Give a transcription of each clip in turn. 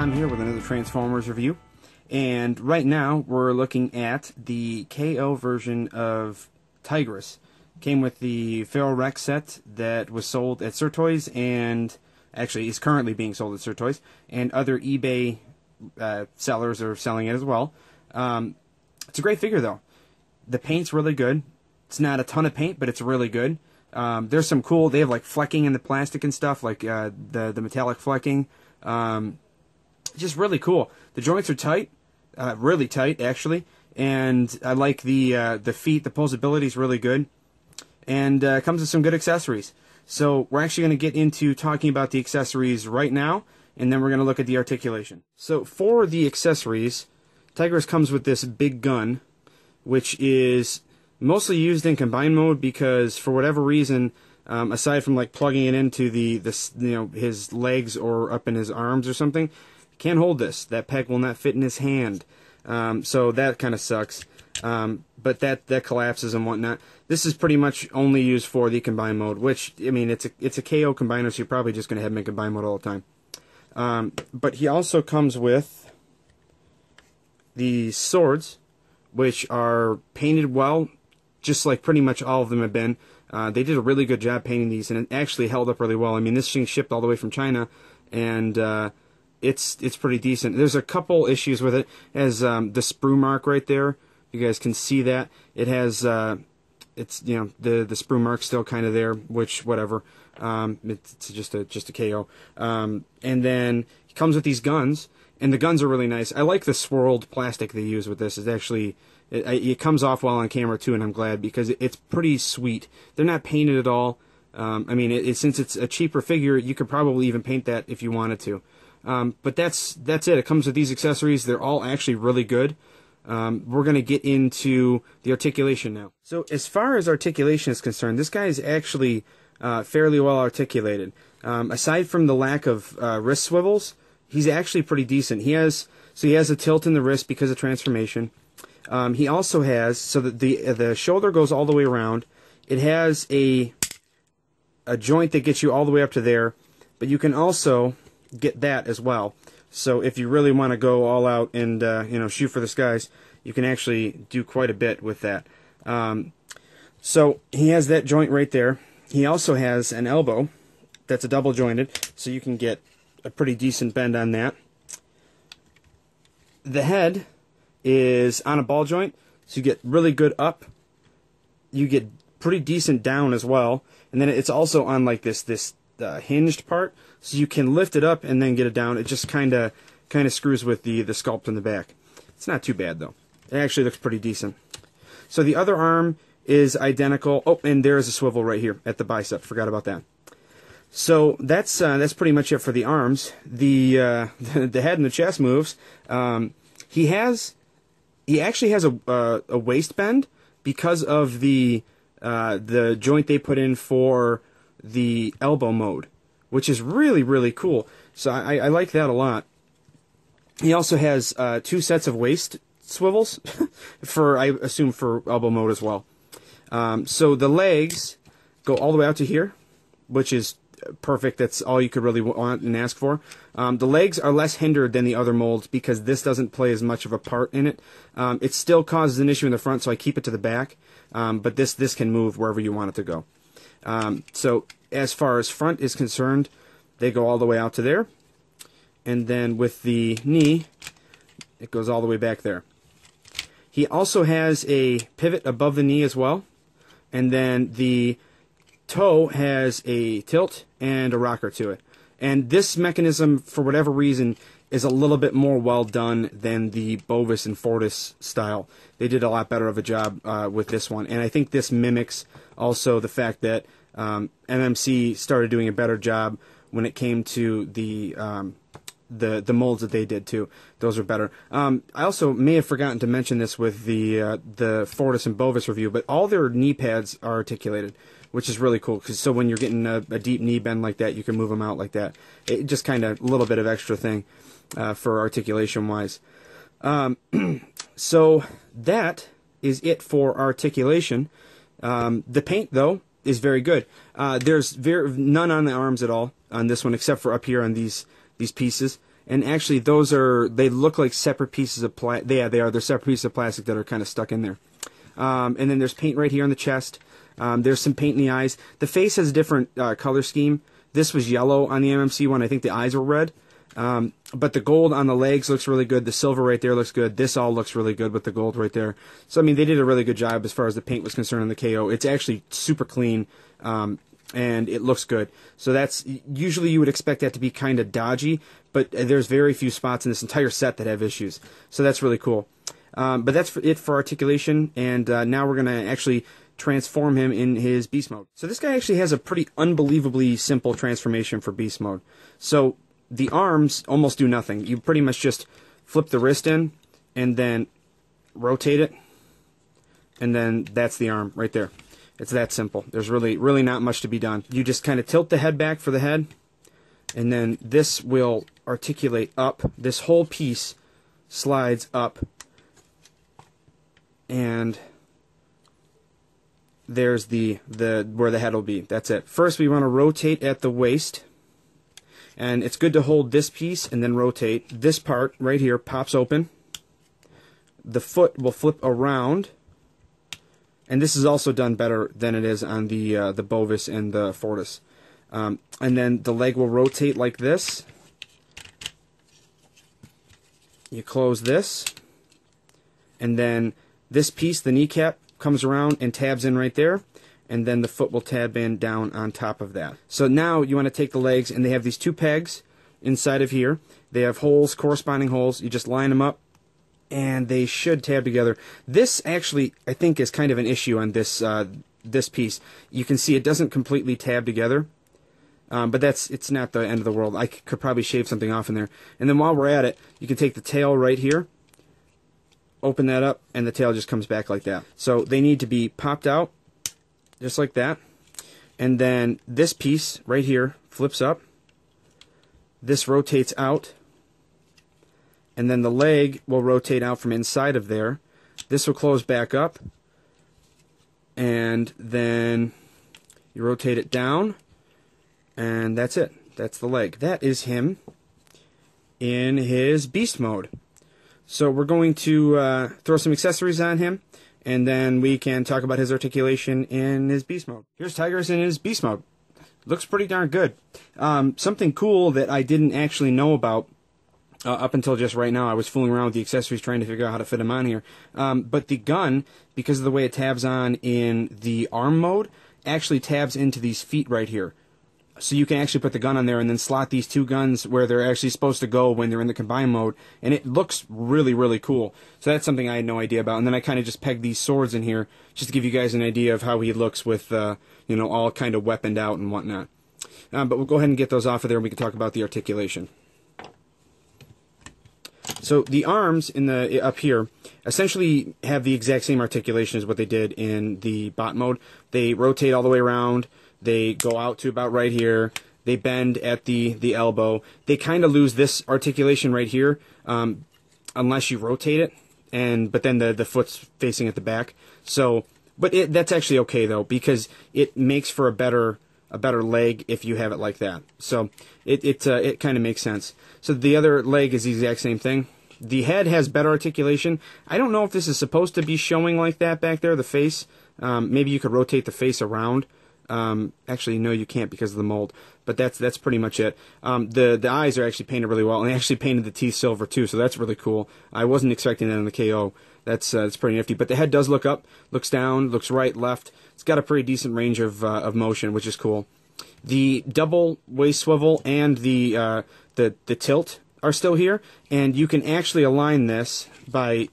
Tom here with another Transformers review, and right now we're looking at the KO version of Tigris. Came with the Feral Rex set that was sold at Surtoys, and actually is currently being sold at Surtoys, and other eBay sellers are selling it as well. It's a great figure though. The paint's really good. It's not a ton of paint, but it's really good. There's some cool, they have like flecking in the plastic and stuff, like the metallic flecking. Just really cool. The joints are tight, really tight actually, and I like the feet. The posability is really good, and comes with some good accessories. So we're actually going to get into talking about the accessories right now, and then we're going to look at the articulation. So for the accessories, Tigris comes with this big gun, which is mostly used in combined mode because for whatever reason, aside from like plugging it into his legs or up in his arms or something, can't hold this. That peg will not fit in his hand. So that kind of sucks. But that collapses and whatnot. This is pretty much only used for the combined mode, which, I mean, it's a KO combiner, so you're probably just going to have him in combined mode all the time. But he also comes with the swords, which are painted well, just like pretty much all of them have been. They did a really good job painting these, and it actually held up really well. I mean, this thing shipped all the way from China, and it's pretty decent. There's a couple issues with it. It has the sprue mark right there. You guys can see that. It has it's the sprue mark still kind of there, which whatever. It's just a KO. And then it comes with these guns, and the guns are really nice. I like the swirled plastic they use with this. It's actually it comes off well on camera too, and I'm glad because it's pretty sweet. They're not painted at all. I mean, since it's a cheaper figure, you could probably even paint that if you wanted to. But that's it. It comes with these accessories. They're all actually really good. We're going to get into the articulation now. So as far as articulation is concerned, this guy is actually fairly well articulated. Aside from the lack of wrist swivels, he's actually pretty decent. He has a tilt in the wrist because of transformation. He also has, so that the shoulder goes all the way around. It has a joint that gets you all the way up to there, but you can also get that as well. So if you really want to go all out and shoot for the skies, you can actually do quite a bit with that. So he has that joint right there. He also has an elbow that's a double jointed, so you can get a pretty decent bend on that. The head is on a ball joint, so you get really good up. You get pretty decent down as well, and then it's also on like this hinged part, so you can lift it up and then get it down. It just kind of screws with the sculpt in the back. It's not too bad though. It actually looks pretty decent. So the other arm is identical. Oh, and there is a swivel right here at the bicep. Forgot about that. So that's pretty much it for the arms. The head and the chest moves. He actually has a waist bend because of the joint they put in for the elbow mode, which is really, really cool. So I like that a lot. He also has 2 sets of waist swivels for, I assume, for elbow mode as well. So the legs go all the way out to here, which is perfect. That's all you could really want and ask for. The legs are less hindered than the other molds because this doesn't play as much of a part in it. It still causes an issue in the front, so I keep it to the back. But this can move wherever you want it to go. So as far as front is concerned, they go all the way out to there. And then with the knee, it goes all the way back there. He also has a pivot above the knee as well. And then the toe has a tilt and a rocker to it. And this mechanism, for whatever reason, is a little bit more well done than the Bovis and Fortis style. They did a lot better of a job with this one. And I think this mimics also the fact that MMC started doing a better job when it came to the molds that they did too. Those are better. I also may have forgotten to mention this with the Fortis and Bovis review, but all their knee pads are articulated, which is really cool. So when you're getting a deep knee bend like that, you can move them out like that. It just kind of a little bit of extra thing for articulation wise. So that is it for articulation. The paint though is very good. There's none on the arms at all on this one except for up here on these pieces. And actually, they look like separate pieces of plastic. Yeah, they are. They're separate pieces of plastic that are kind of stuck in there. And then there's paint right here on the chest. There's some paint in the eyes. The face has a different color scheme. This was yellow on the MMC one. I think the eyes were red. But the gold on the legs looks really good. The silver right there looks good. This all looks really good with the gold right there. So, I mean, they did a really good job as far as the paint was concerned on the KO. It's actually super clean, and it looks good. So that's, usually you would expect that to be kind of dodgy, but there's very few spots in this entire set that have issues. So that's really cool. But that's it for articulation, and now we're going to actually transform him in his beast mode. So this guy actually has a pretty unbelievably simple transformation for beast mode. So the arms almost do nothing. You pretty much just flip the wrist in and then rotate it, and then that's the arm right there. It's that simple. There's really not much to be done. You just kind of tilt the head back for the head, and then this will articulate up. This whole piece slides up, and there's the where the head will be. That's it. First, we want to rotate at the waist, and it's good to hold this piece and then rotate. This part right here pops open. The foot will flip around, and this is also done better than it is on the Bovis and the Fortis. And then the leg will rotate like this. You close this, and then this piece, the kneecap, comes around and tabs in right there, and then the foot will tab in down on top of that. So now you want to take the legs, and they have these two pegs inside of here. They have holes, corresponding holes. You just line them up, and they should tab together. This actually, I think, is kind of an issue on this this piece. You can see it doesn't completely tab together, but it's not the end of the world. I could probably shave something off in there. And then while we're at it, you can take the tail right here, open that up, and the tail just comes back like that. So they need to be popped out, just like that. And then this piece right here flips up. This rotates out. And then the leg will rotate out from inside of there. This will close back up. And then you rotate it down. And that's it. That's the leg. That is him in his beast mode. So we're going to throw some accessories on him, and then we can talk about his articulation in his beast mode. Here's Tigris in his beast mode. Looks pretty darn good. Something cool that I didn't actually know about up until just right now. I was fooling around with the accessories trying to figure out how to fit them on here. But the gun, because of the way it tabs on in the arm mode, actually tabs into these feet right here. So you can actually put the gun on there and then slot these two guns where they're actually supposed to go when they're in the combine mode, and it looks really cool. So that's something I had no idea about. And then I kind of just pegged these swords in here just to give you guys an idea of how he looks with, you know, all kind of weaponed out and whatnot. But we'll go ahead and get those off of there, and we can talk about the articulation. So the arms in the up here essentially have the exact same articulation as what they did in the bot mode. They rotate all the way around. They go out to about right here. They bend at the elbow. They kind of lose this articulation right here, unless you rotate it, but then the foot's facing at the back. So, but that's actually okay though, because it makes for a better leg if you have it like that. So it kind of makes sense. So the other leg is the exact same thing. The head has better articulation. I don't know if this is supposed to be showing like that back there, the face. Maybe you could rotate the face around. Actually, no, you can't because of the mold. But that's pretty much it. The eyes are actually painted really well, and they actually painted the teeth silver too, so that's really cool. I wasn't expecting that in the KO. That's pretty nifty. But the head does look up, looks down, looks right, left. It's got a pretty decent range of motion, which is cool. The double waist swivel and the tilt are still here, and you can actually align this by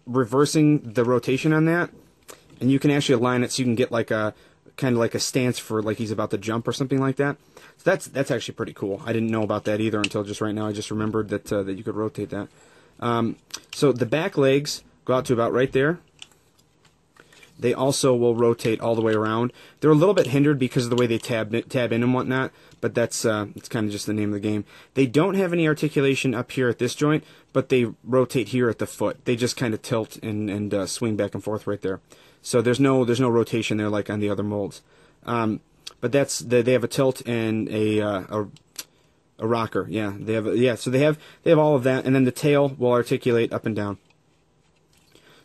reversing the rotation on that, and you can actually align it so you can get like a kind of like a stance for like he's about to jump or something like that. So that's actually pretty cool. I didn't know about that either until just right now. I just remembered that that you could rotate that. So the back legs go out to about right there. They also will rotate all the way around. They're a little bit hindered because of the way they tab in and whatnot, but that's it's kind of just the name of the game. They don't have any articulation up here at this joint, but they rotate here at the foot. They just kind of tilt and swing back and forth right there. So there's no rotation there like on the other molds. But they have a tilt and a A rocker, yeah. They have, yeah. So they have all of that, and then the tail will articulate up and down.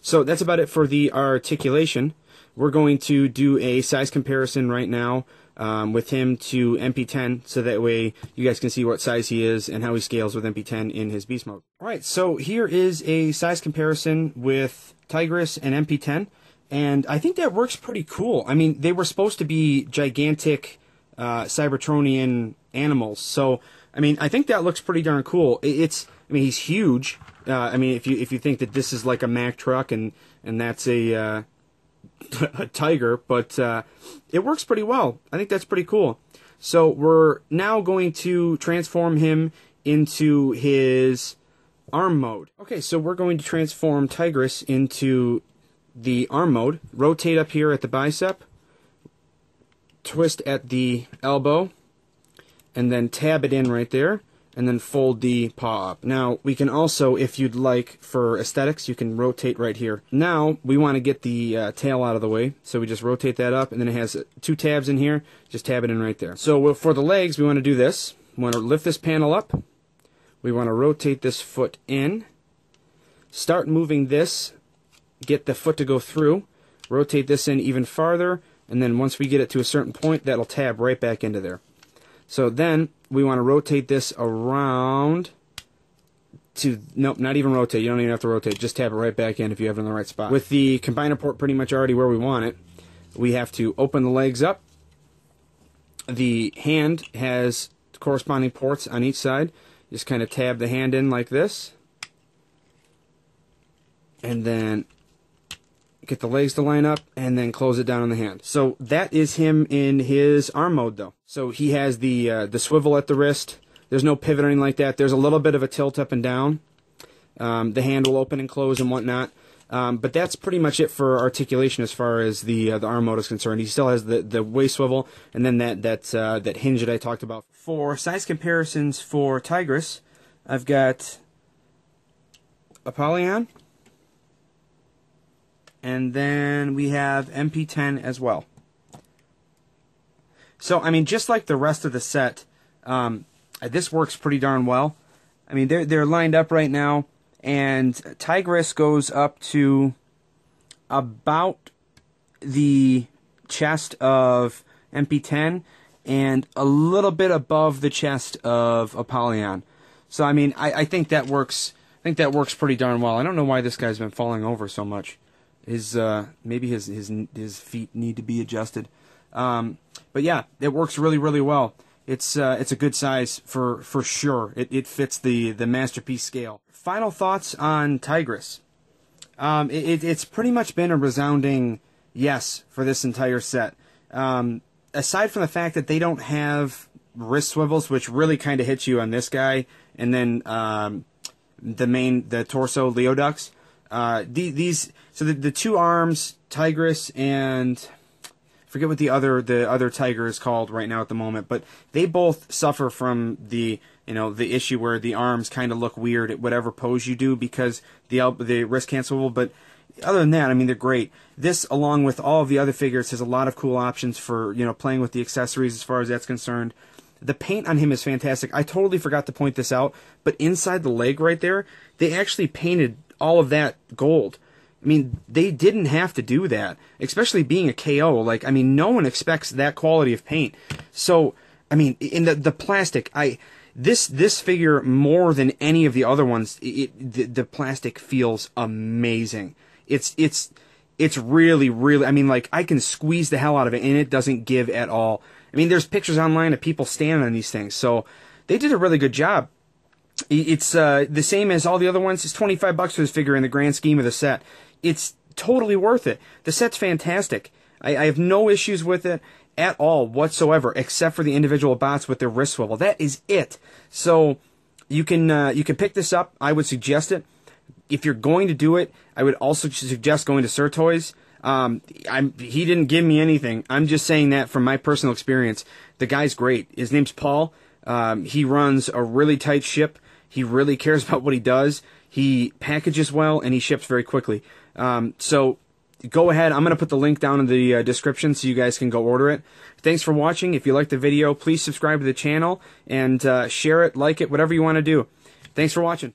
So that's about it for the articulation. We're going to do a size comparison right now with him to MP10, so that way you guys can see what size he is and how he scales with MP10 in his beast mode. All right, so here is a size comparison with Tigris and MP10, and I think that works pretty cool. I mean, they were supposed to be gigantic Cybertronian animals, so I mean, I think that looks pretty darn cool. I mean, he's huge. I mean, if you think that this is like a Mack truck and that's a Tiger, but it works pretty well. I think that's pretty cool. So we're now going to transform him into his arm mode. Okay, so we're going to transform Tigris into the arm mode. Rotate up here at the bicep, twist at the elbow, and then tab it in right there, and then fold the paw up. Now, we can also, if you'd like, for aesthetics, you can rotate right here. Now, we want to get the tail out of the way, so we just rotate that up, and then it has 2 tabs in here. Just tab it in right there. So for the legs, we want to do this. We want to lift this panel up. We want to rotate this foot in. Start moving this. Get the foot to go through. Rotate this in even farther, and then once we get it to a certain point, that'll tab right back into there. So then we want to rotate this around to, nope, not even rotate. You don't even have to rotate. Just tab it right back in if you have it in the right spot. With the combiner port pretty much already where we want it, we have to open the legs up. The hand has corresponding ports on each side. Just kind of tab the hand in like this. And then get the legs to line up, and then close it down on the hand. So that is him in his arm mode, though. So he has the swivel at the wrist. There's no pivot or anything like that. There's a little bit of a tilt up and down. The hand will open and close and whatnot. But that's pretty much it for articulation as far as the arm mode is concerned. He still has the waist swivel, and then that hinge that I talked about. For size comparisons for Tigris, I've got Apollyon, and then we have MP10 as well. So, I mean, just like the rest of the set, this works pretty darn well. I mean, they're lined up right now, and Tigris goes up to about the chest of MP10 and a little bit above the chest of Apollyon. So, I mean, I think that works. I think that works pretty darn well. I don't know why this guy's been falling over so much. Maybe his feet need to be adjusted. But yeah, it works really, really well. It's a good size for sure. It fits the masterpiece scale. Final thoughts on Tigris. It's pretty much been a resounding yes for this entire set. Aside from the fact that they don't have wrist swivels, which really kind of hits you on this guy, and then the torso Leodux. So the 2 arms, Tigris, and I forget what the other tiger is called right now at the moment, but they both suffer from the issue where the arms kind of look weird at whatever pose you do because the wrist can't swivel. But other than that, I mean, they're great. This, along with all of the other figures, has a lot of cool options for playing with the accessories as far as that's concerned. The paint on him is fantastic. I totally forgot to point this out, but inside the leg right there, they actually painted all of that gold. I mean, they didn't have to do that, especially being a KO. Like, I mean, no one expects that quality of paint. So, I mean, in the plastic, this figure, more than any of the other ones, the plastic feels amazing. It's really, really, I mean, like, I can squeeze the hell out of it, and it doesn't give at all. I mean, there's pictures online of people standing on these things, so they did a really good job. It's the same as all the other ones. It's $25 for this figure in the grand scheme of the set. It's totally worth it. The set's fantastic. I have no issues with it at all whatsoever, except for the individual bots with their wrist swivel. That is it. So you can pick this up. I would suggest it. If you're going to do it, I would also suggest going to Surtoys. He didn't give me anything. I'm just saying that from my personal experience. The guy's great. His name's Paul. He runs a really tight ship. He really cares about what he does. He packages well, and he ships very quickly. So go ahead. I'm going to put the link down in the description so you guys can go order it. Thanks for watching. If you liked the video, please subscribe to the channel and share it, like it, whatever you want to do. Thanks for watching.